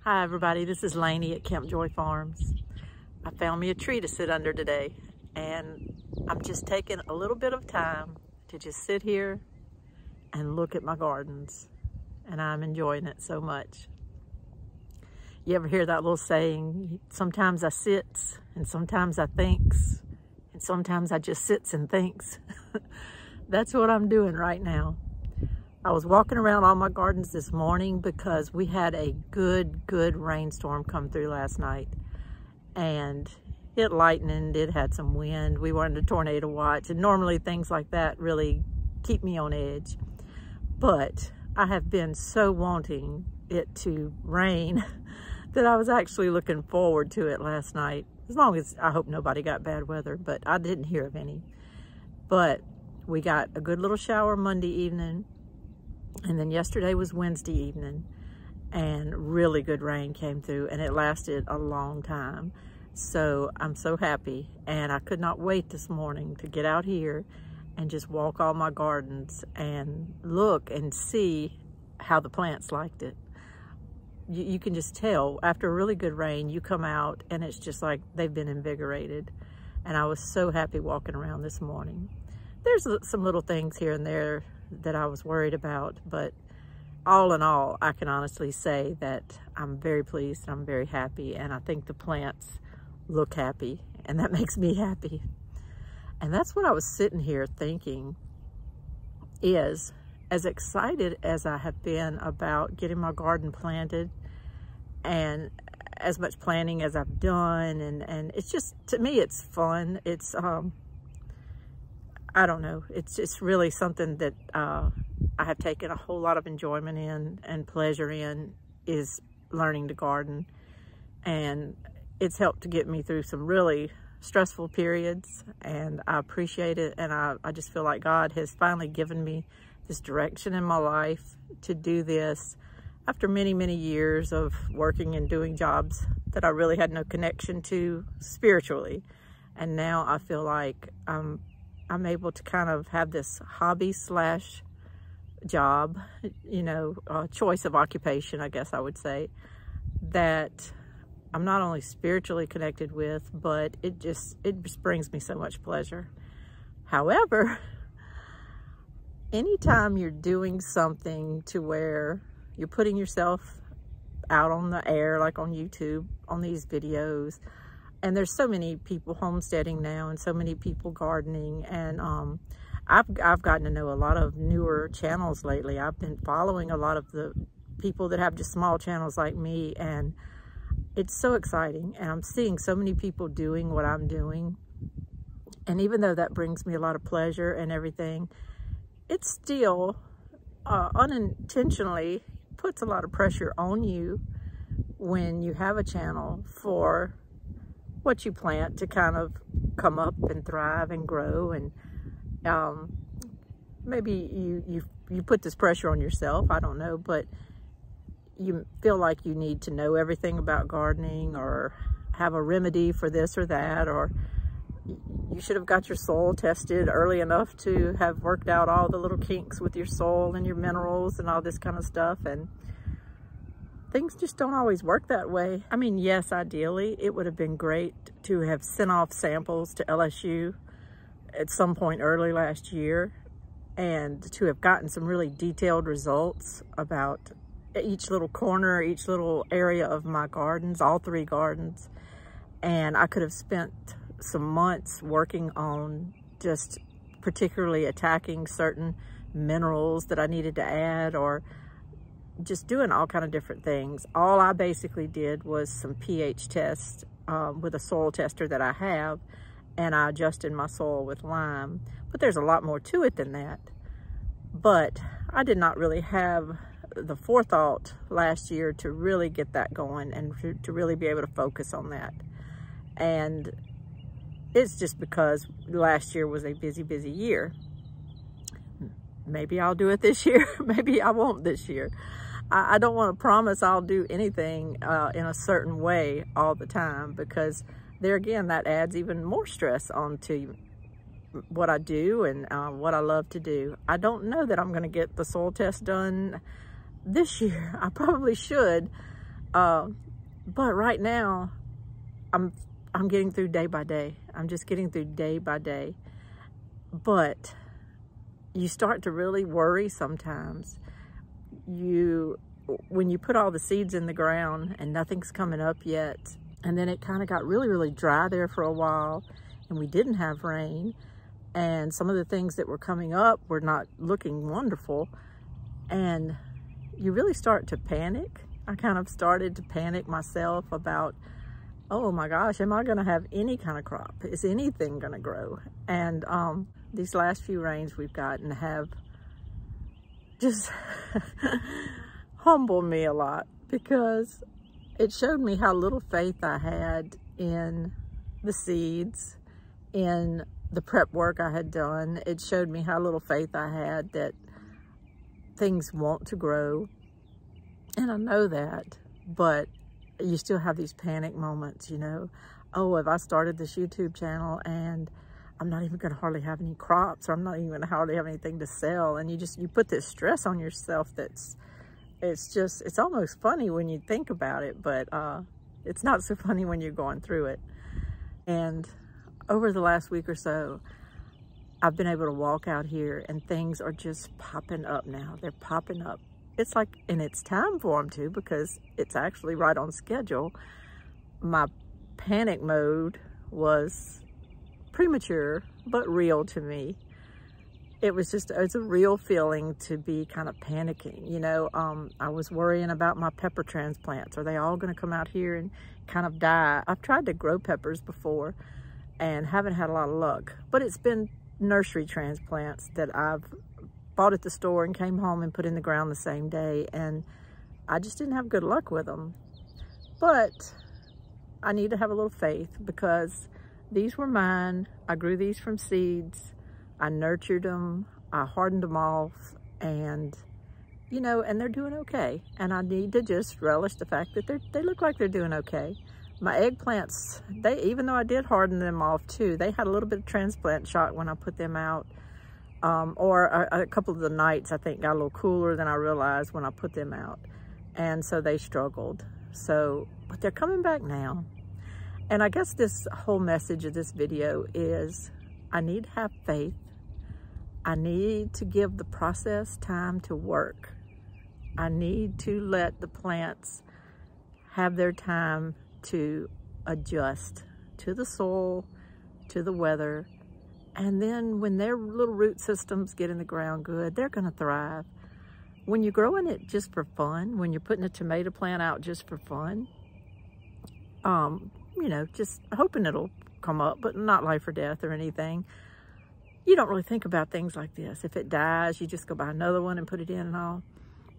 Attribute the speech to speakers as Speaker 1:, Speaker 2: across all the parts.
Speaker 1: Hi everybody, this is Lainey at Camp Joy Farms. I found me a tree to sit under today, and I'm just taking a little bit of time to just sit here and look at my gardens, and I'm enjoying it so much. You ever hear that little saying, sometimes I sits and sometimes I thinks and sometimes I just sits and thinks? That's what I'm doing right now. I was walking around all my gardens this morning because we had a good rainstorm come through last night, and it lightened, it had some wind. We were under tornado watch, and normally things like that really keep me on edge. But I have been so wanting it to rain that I was actually looking forward to it last night. As long as, I hope nobody got bad weather, but I didn't hear of any. But we got a good little shower Monday evening. And then yesterday was Wednesday evening, and really good rain came through, and it lasted a long time. So I'm so happy, and I could not wait this morning to get out here and just walk all my gardens and look and see how the plants liked it. You can just tell after a really good rain, you come out and it's just like they've been invigorated. And I was so happy walking around this morning. There's some little things here and there that I was worried about, but all in all, I can honestly say that I'm very pleased, I'm very happy, and I think the plants look happy, and that makes me happy. And that's what I was sitting here thinking is, as excited as I have been about getting my garden planted and as much planting as I've done, and it's just, to me, it's fun. It's, I don't know, it's really something that I have taken a whole lot of enjoyment in and pleasure in, is learning to garden. And it's helped to get me through some really stressful periods, and I appreciate it. And I just feel like God has finally given me this direction in my life to do this after many years of working and doing jobs that I really had no connection to spiritually. And now I feel like I'm able to kind of have this hobby slash job, you know, choice of occupation, I guess I would say, that I'm not only spiritually connected with, but it just brings me so much pleasure. However, anytime you're doing something to where you're putting yourself out on the air, like on YouTube, on these videos, and there's so many people homesteading now and so many people gardening, and I've gotten to know a lot of newer channels lately. I've been following a lot of the people that have just small channels like me, and it's so exciting. And I'm seeing so many people doing what I'm doing. And even though that brings me a lot of pleasure and everything, it still unintentionally puts a lot of pressure on you when you have a channel for what you plant to kind of come up and thrive and grow. And maybe you put this pressure on yourself, I don't know, but you feel like you need to know everything about gardening or have a remedy for this or that, or you should have got your soil tested early enough to have worked out all the little kinks with your soil and your minerals and all this kind of stuff. And things just don't always work that way. I mean, yes, ideally, it would have been great to have sent off samples to LSU at some point early last year, and to have gotten some really detailed results about each little corner, each little area of my gardens, all 3 gardens. And I could have spent some months working on just particularly attacking certain minerals that I needed to add, or just doing all kind of different things. All I basically did was some pH tests with a soil tester that I have, and I adjusted my soil with lime. But there's a lot more to it than that. But I did not really have the forethought last year to really get that going and to really be able to focus on that. And it's just because last year was a busy year. Maybe I'll do it this year, maybe I won't this year. I don't want to promise I'll do anything in a certain way all the time, because there again, that adds even more stress onto what I do and what I love to do. I don't know that I'm going to get the soil test done this year. I probably should, But right now, I'm getting through day by day. I'm just getting through day by day. But you start to really worry sometimes. When you put all the seeds in the ground and nothing's coming up yet, and then it kind of got really, really dry there for a while, and we didn't have rain, and some of the things that were coming up were not looking wonderful, and you really start to panic. I kind of started to panic myself about, oh my gosh, am I gonna have any kind of crop? Is anything gonna grow? And these last few rains we've gotten have just humbled me a lot, because it showed me how little faith I had in the seeds, in the prep work I had done. It showed me how little faith I had that things want to grow. And I know that, but you still have these panic moments, you know. Oh, if I started this YouTube channel and I'm not even gonna hardly have any crops, or I'm not even gonna hardly have anything to sell, and you put this stress on yourself it's almost funny when you think about it, but it's not so funny when you're going through it. And over the last week or so, I've been able to walk out here and things are just popping up now. They're popping up. It's like, and it's time for them to, because it's actually right on schedule. My panic mode was premature, but real to me. It's a real feeling to be kind of panicking, you know. I was worrying about my pepper transplants. Are they all gonna come out here and kind of die? I've tried to grow peppers before and haven't had a lot of luck, but it's been nursery transplants that I've bought at the store and came home and put in the ground the same day, and I just didn't have good luck with them. But I need to have a little faith, because these were mine. I grew these from seeds. I nurtured them, I hardened them off, and, you know, and they're doing okay. And I need to just relish the fact that they look like they're doing okay. My eggplants, even though I did harden them off too, they had a little bit of transplant shock when I put them out. Or a couple of the nights, I think, got a little cooler than I realized when I put them out. And so they struggled. But they're coming back now. And I guess this whole message of this video is, I need to have faith. I need to give the process time to work. I need to let the plants have their time to adjust to the soil, to the weather. And then when their little root systems get in the ground good, they're gonna thrive. When you're growing it just for fun, when you're putting a tomato plant out just for fun, you know, just hoping it'll come up, but not life or death or anything, you don't really think about things like this. If it dies, you just go buy another one and put it in and all.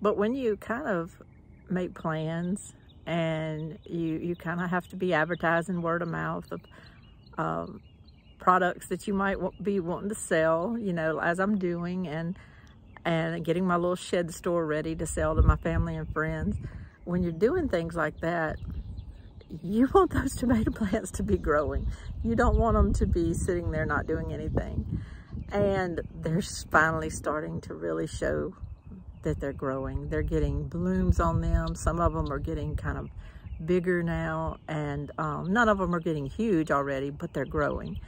Speaker 1: But when you kind of make plans, and you kind of have to be advertising word of mouth of products that you might be wanting to sell, you know, as I'm doing, and getting my little shed store ready to sell to my family and friends. When you're doing things like that, you want those tomato plants to be growing. You don't want them to be sitting there not doing anything. And they're finally starting to really show that they're growing. They're getting blooms on them. Some of them are getting kind of bigger now, and none of them are getting huge already, but they're growing.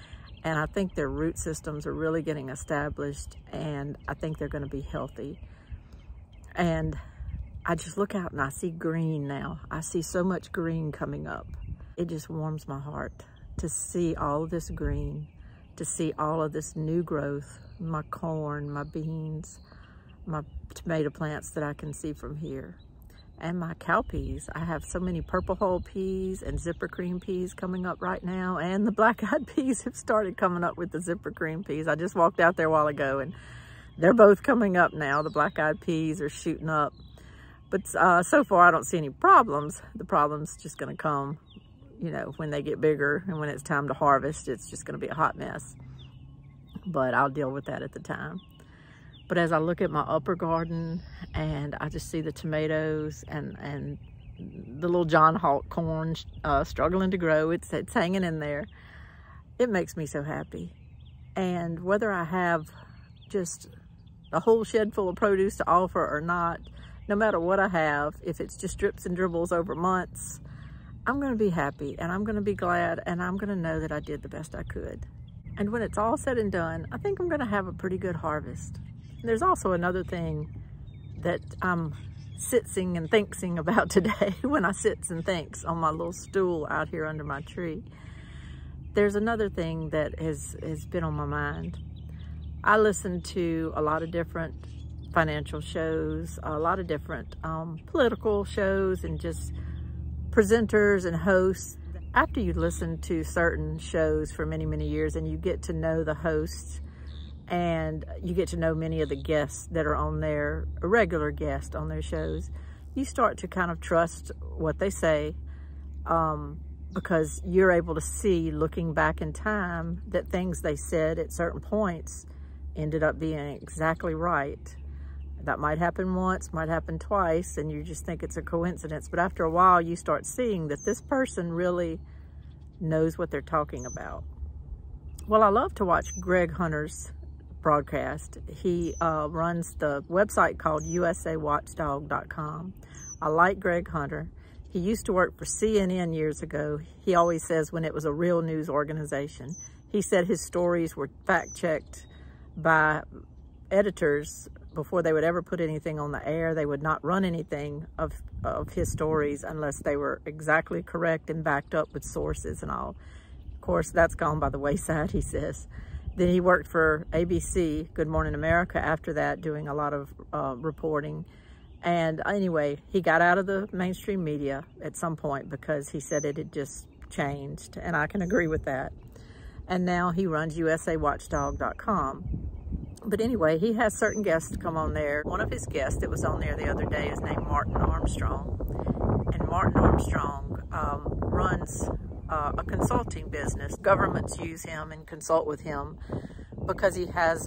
Speaker 1: And I think their root systems are really getting established, and I think they're gonna be healthy. And I just look out and I see green now. I see so much green coming up. It just warms my heart to see all this green, to see all of this new growth, my corn, my beans, my tomato plants that I can see from here, and my cowpeas. I have so many purple hull peas and zipper cream peas coming up right now, and the black-eyed peas have started coming up with the zipper cream peas. I just walked out there a while ago and they're both coming up now. The black-eyed peas are shooting up. But so far I don't see any problems. The problem's just gonna come, you know, when they get bigger and when it's time to harvest. It's just gonna be a hot mess. But I'll deal with that at the time. But as I look at my upper garden and I just see the tomatoes and the little John Hawk corn struggling to grow, it's hanging in there, it makes me so happy. And whether I have just a whole shed full of produce to offer or not, no matter what I have, if it's just drips and dribbles over months, I'm going to be happy and I'm going to be glad and I'm going to know that I did the best I could. And when it's all said and done, I think I'm going to have a pretty good harvest. There's also another thing that I'm sitting and thinking about today when I sits and thinks on my little stool out here under my tree. There's another thing that has been on my mind. I listen to a lot of different financial shows, a lot of different political shows, and just presenters and hosts. After you listen to certain shows for many, many years and you get to know the hosts and you get to know many of the guests that are on their regular guests on their shows, you start to kind of trust what they say because you're able to see, looking back in time, that things they said at certain points ended up being exactly right. That might happen once, might happen twice, and you just think it's a coincidence. But after a while, you start seeing that this person really knows what they're talking about. Well, I love to watch Greg Hunter's broadcast. He runs the website called usawatchdog.com. I like Greg Hunter. He used to work for CNN years ago. He always says when it was a real news organization. He said his stories were fact-checked by editors before they would ever put anything on the air. They would not run anything of his stories unless they were exactly correct and backed up with sources and all. Of course, that's gone by the wayside, he says. Then he worked for ABC, Good Morning America, after that, doing a lot of reporting. And anyway, he got out of the mainstream media at some point because he said it had just changed, and I can agree with that. And now he runs usawatchdog.com. But anyway, he has certain guests come on there. One of his guests that was on there the other day is named Martin Armstrong. And Martin Armstrong runs a consulting business. Governments use him and consult with him because he has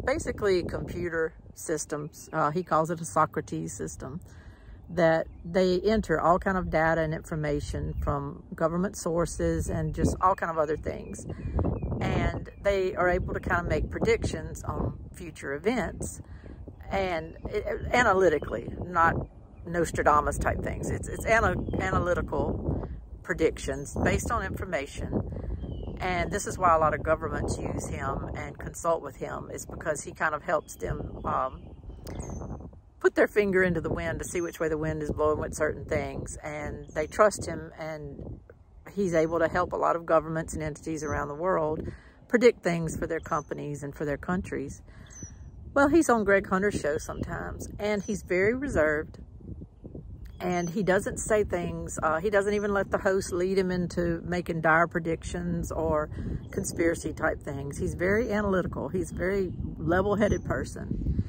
Speaker 1: basically computer systems. He calls it a Socrates system, that they enter all kind of data and information from government sources and just all kind of other things. And they are able to kind of make predictions on future events, and analytically, not Nostradamus type things. It's analytical predictions based on information. And this is why a lot of governments use him and consult with him, is because he kind of helps them put their finger into the wind to see which way the wind is blowing with certain things. And they trust him, and he's able to help a lot of governments and entities around the world predict things for their companies and for their countries. Well, he's on Greg Hunter's show sometimes, and he's very reserved, and he doesn't say things. He doesn't even let the host lead him into making dire predictions or conspiracy type things. He's very analytical. He's a very level-headed person.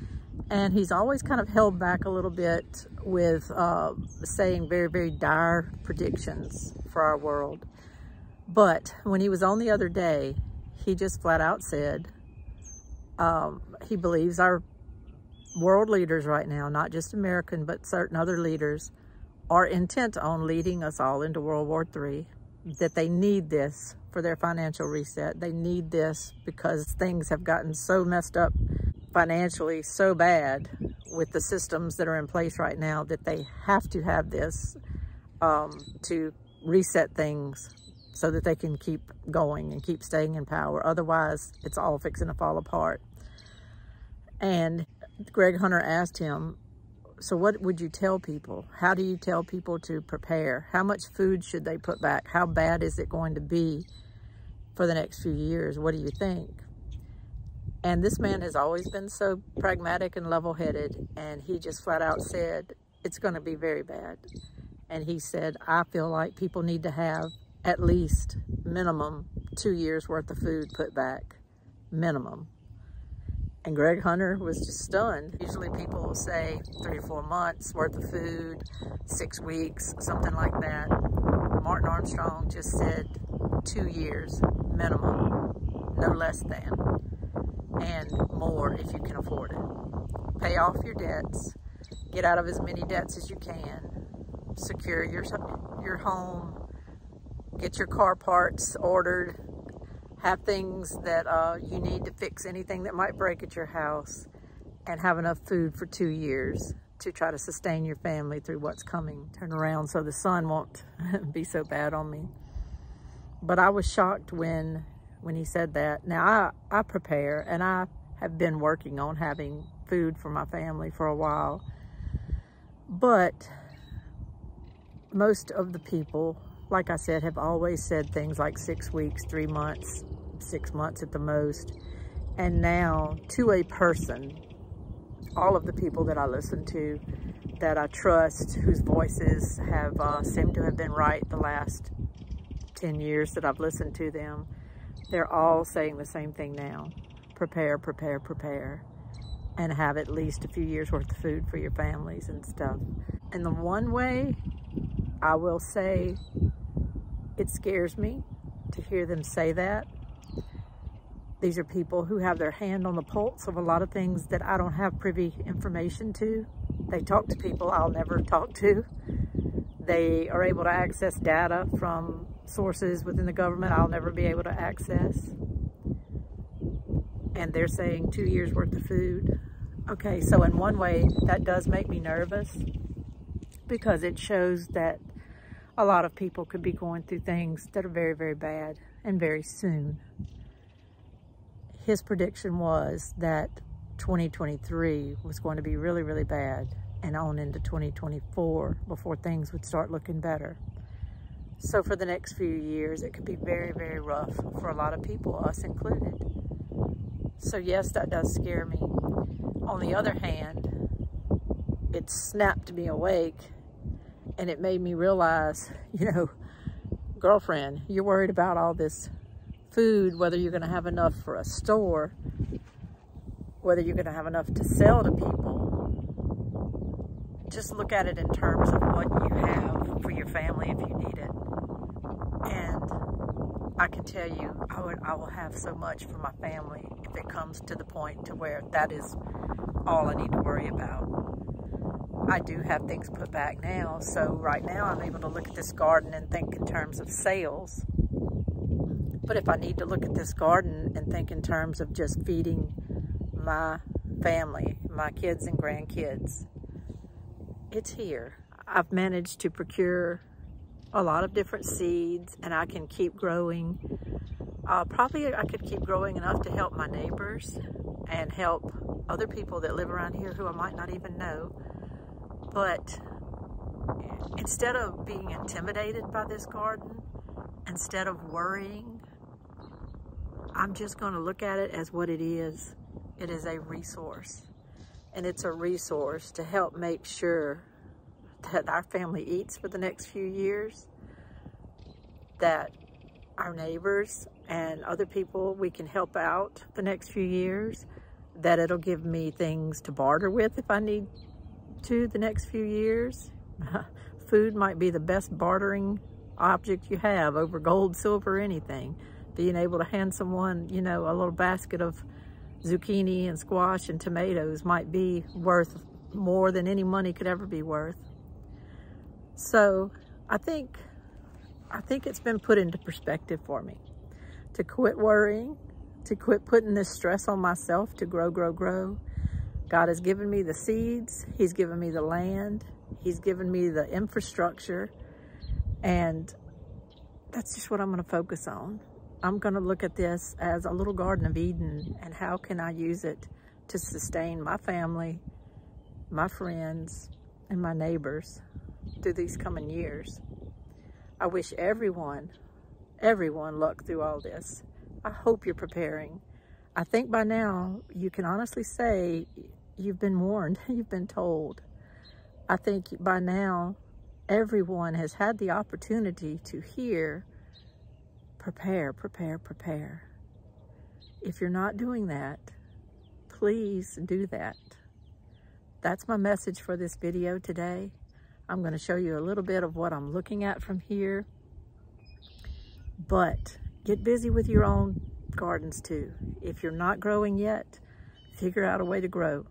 Speaker 1: And he's always kind of held back a little bit with saying very, very dire predictions for our world. But when he was on the other day, he just flat out said he believes our world leaders right now, not just American, but certain other leaders, are intent on leading us all into World War III, that they need this for their financial reset. They need this because things have gotten so messed up financially, so bad with the systems that are in place right now, that they have to have this to reset things so that they can keep going and keep staying in power. Otherwise, it's all fixing to fall apart. And Greg Hunter asked him, so what would you tell people? How do you tell people to prepare? How much food should they put back? How bad is it going to be for the next few years? What do you think? And this man has always been so pragmatic and level-headed, and he just flat out said, it's going to be very bad. And he said, I feel like people need to have at least minimum 2 years worth of food put back, minimum. And Greg Hunter was just stunned. Usually people will say 3 or 4 months worth of food, 6 weeks, something like that. Martin Armstrong just said 2 years minimum, no less than, and more if you can afford it. Pay off your debts, get out of as many debts as you can, secure your home, get your car parts ordered, have things that you need to fix anything that might break at your house, and have enough food for 2 years. to try to sustain your family through what's coming. Turn around so the sun won't be so bad on me. But I was shocked when he said that. Now, I prepare, and I have been working on having food for my family for a while. But most of the people, like I said, have always said things like 6 weeks, 3 months, 6 months at the most. And now, to a person, all of the people that I listen to, that I trust, whose voices have seemed to have been right the last 10 years that I've listened to them, they're all saying the same thing now. Prepare, prepare, prepare, and have at least a few years worth of food for your families and stuff. And the one way I will say it scares me to hear them say that. These are people who have their hand on the pulse of a lot of things that I don't have privy information to. They talk to people I'll never talk to. They are able to access data from sources within the government I'll never be able to access. And they're saying 2 years worth of food. Okay, so in one way, that does make me nervous because it shows that a lot of people could be going through things that are very, very bad and very soon. His prediction was that 2023 was going to be really, really bad and on into 2024 before things would start looking better. So for the next few years, it could be very, very rough for a lot of people, us included. So yes, that does scare me. On the other hand, it snapped me awake and it made me realize, you know, girlfriend, you're worried about all this food, whether you're going to have enough for a store, whether you're going to have enough to sell to people. Just look at it in terms of what you have for your family if you need it. And I can tell you, I will have so much for my family if it comes to the point to where that is all I need to worry about. I do have things put back now, so right now I'm able to look at this garden and think in terms of sales. But if I need to look at this garden and think in terms of just feeding my family, my kids and grandkids, it's here. I've managed to procure a lot of different seeds, and I can keep growing. Probably I could keep growing enough to help my neighbors and help other people that live around here who I might not even know. But instead of being intimidated by this garden, instead of worrying, I'm just going to look at it as what it is. It is a resource. And it's a resource to help make sure that our family eats for the next few years, that our neighbors and other people we can help out the next few years, that it'll give me things to barter with if I need to the next few years. Food might be the best bartering object you have over gold, silver, anything. Being able to hand someone, you know, a little basket of zucchini and squash and tomatoes might be worth more than any money could ever be worth. So I think it's been put into perspective for me to quit worrying, to quit putting this stress on myself, to grow, grow, grow. God has given me the seeds. He's given me the land. He's given me the infrastructure. And that's just what I'm going to focus on. I'm going to look at this as a little Garden of Eden, and how can I use it to sustain my family, my friends, and my neighbors through these coming years. I wish everyone luck through all this. I hope you're preparing. I think by now you can honestly say you've been warned, you've been told. I think by now everyone has had the opportunity to hear, prepare, prepare, prepare. If you're not doing that, please do that. That's my message for this video today. I'm going to show you a little bit of what I'm looking at from here. But get busy with your own gardens too. If you're not growing yet, figure out a way to grow.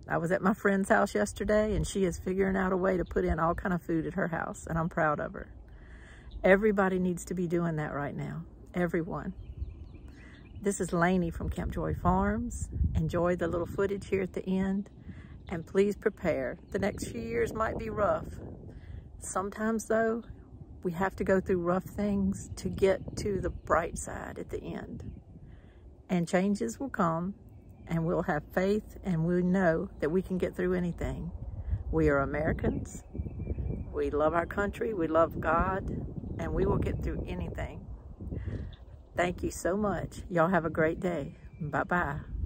Speaker 1: I was at my friend's house yesterday, and she is figuring out a way to put in all kind of food at her house, and I'm proud of her. Everybody needs to be doing that right now. Everyone. This is Lainey from Camp Joy Farms. Enjoy the little footage here at the end. And please prepare. The next few years might be rough. Sometimes though, we have to go through rough things to get to the bright side at the end. And changes will come, and we'll have faith, and we'll know that we can get through anything. We are Americans. We love our country. We love God, and we will get through anything. Thank you so much. Y'all have a great day. Bye-bye.